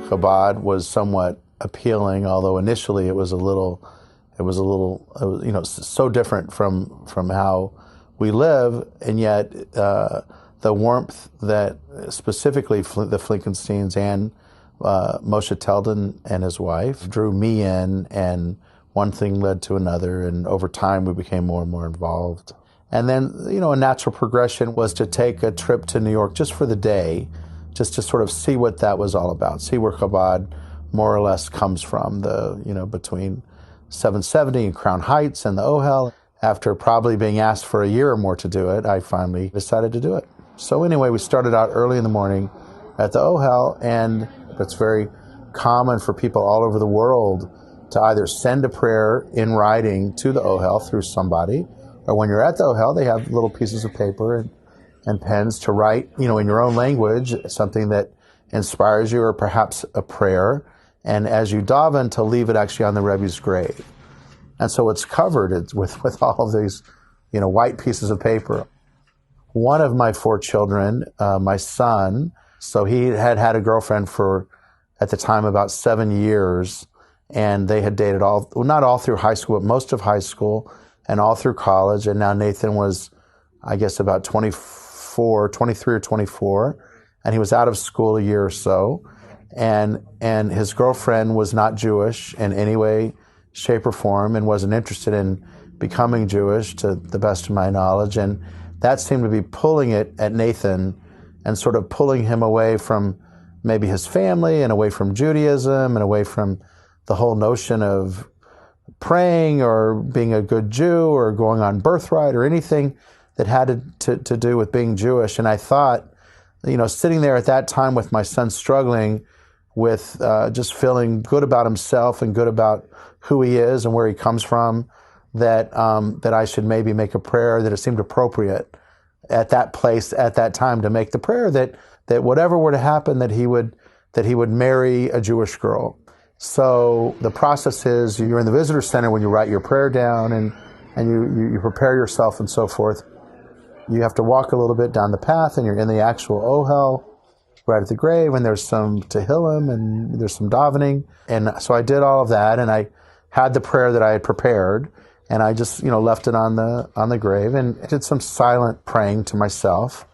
Chabad was somewhat appealing, although initially it was so different from how we live, and yet the warmth that specifically the Flinkensteins and Moshe Teldin and his wife drew me in, and one thing led to another, and over time we became more and more involved. And then, a natural progression was to take a trip to New York just for the day, just to sort of see what that was all about, see where Chabad more or less comes from, between 770 and Crown Heights and the Ohel. After probably being asked for a year or more to do it, I finally decided to do it. So anyway, we started out early in the morning at the Ohel, and it's very common for people all over the world to either send a prayer in writing to the Ohel through somebody, or when you're at the Ohel, they have little pieces of paper and pens to write, in your own language, something that inspires you, or perhaps a prayer, and as you daven, to leave it actually on the Rebbe's grave. And so it's covered with all of these, white pieces of paper. One of my 4 children, my son, so he had a girlfriend for, at the time, about 7 years, and they had dated not all through high school, but most of high school and all through college. And now Nathan was, I guess, about 23 or 24, and he was out of school a year or so. And his girlfriend was not Jewish in any way, shape, or form, and wasn't interested in becoming Jewish, to the best of my knowledge. And that seemed to be pulling it at Nathan and sort of pulling him away from maybe his family and away from Judaism and away from the whole notion of praying or being a good Jew or going on birthright or anything that had to do with being Jewish. And I thought, sitting there at that time with my son struggling with just feeling good about himself and good about who he is and where he comes from, that I should maybe make a prayer, that it seemed appropriate at that place, at that time, to make the prayer that whatever were to happen, that he would marry a Jewish girl. So the process is, you're in the visitor center when you write your prayer down, and you prepare yourself and so forth. You have to walk a little bit down the path, and you're in the actual Ohel, right at the grave, and there's some Tehillim, and there's some davening. And so I did all of that, and I had the prayer that I had prepared, and I just, left it on the grave, and did some silent praying to myself.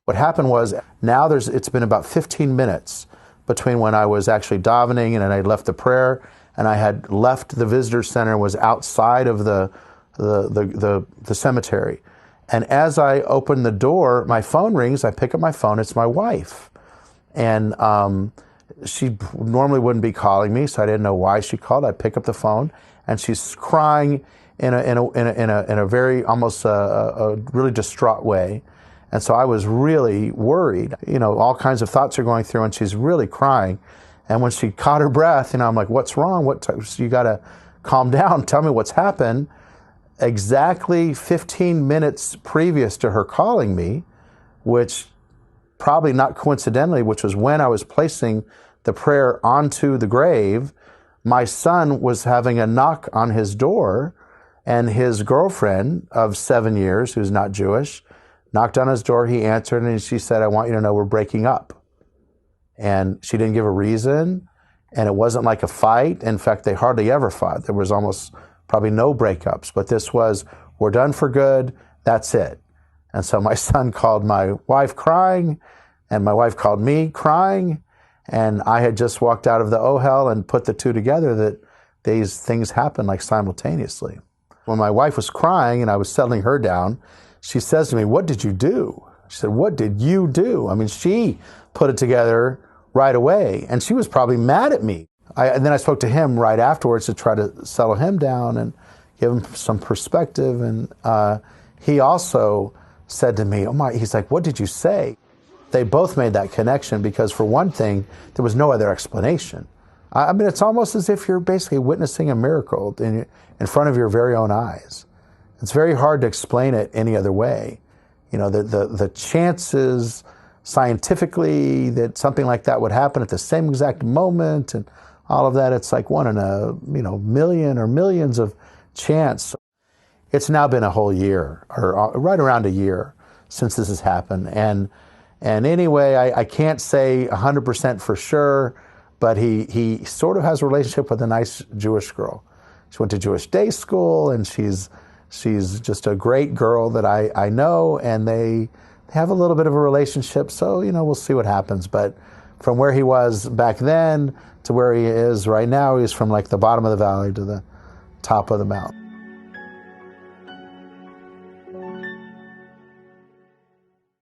What happened was, now it's been about 15 minutes between when I was actually davening and I left the prayer, and I had left the visitor center and was outside of the cemetery. And as I open the door, my phone rings. I pick up my phone. It's my wife. And she normally wouldn't be calling me, so I didn't know why she called. I pick up the phone, and she's crying in a very almost a really distraught way. And so I was really worried. All kinds of thoughts are going through, and she's really crying. And when she caught her breath, I'm like, "What's wrong? You got to calm down. Tell me what's happened." Exactly 15 minutes previous to her calling me, which probably not coincidentally, which was when I was placing the prayer onto the grave, my son was having a knock on his door, and his girlfriend of 7 years, who's not Jewish, knocked on his door. He answered, and she said, "I want you to know we're breaking up." And she didn't give a reason, and it wasn't like a fight. In fact, they hardly ever fought. There was almost probably no breakups, but this was, we're done for good, that's it. And so my son called my wife crying, and my wife called me crying, and I had just walked out of the Ohel and put the two together, that these things happened like simultaneously. When my wife was crying and I was settling her down, she says to me, "What did you do?" She said, "What did you do?" I mean, she put it together right away, and she was probably mad at me. And then I spoke to him right afterwards to try to settle him down and give him some perspective. And he also said to me, he's like, "What did you say?" They both made that connection because, for one thing, there was no other explanation. I mean, it's almost as if you're basically witnessing a miracle in front of your very own eyes. It's very hard to explain it any other way. The chances scientifically that something like that would happen at the same exact moment and all of that, it's like 1 in a million or millions of chance. It's now been a whole year, or right around a year, since this has happened. And anyway, I can't say 100% for sure, but he sort of has a relationship with a nice Jewish girl. She went to Jewish day school, and she's just a great girl that I know, and they have a little bit of a relationship, so, we'll see what happens. But from where he was back then to where he is right now, he's from like the bottom of the valley to the top of the mountain.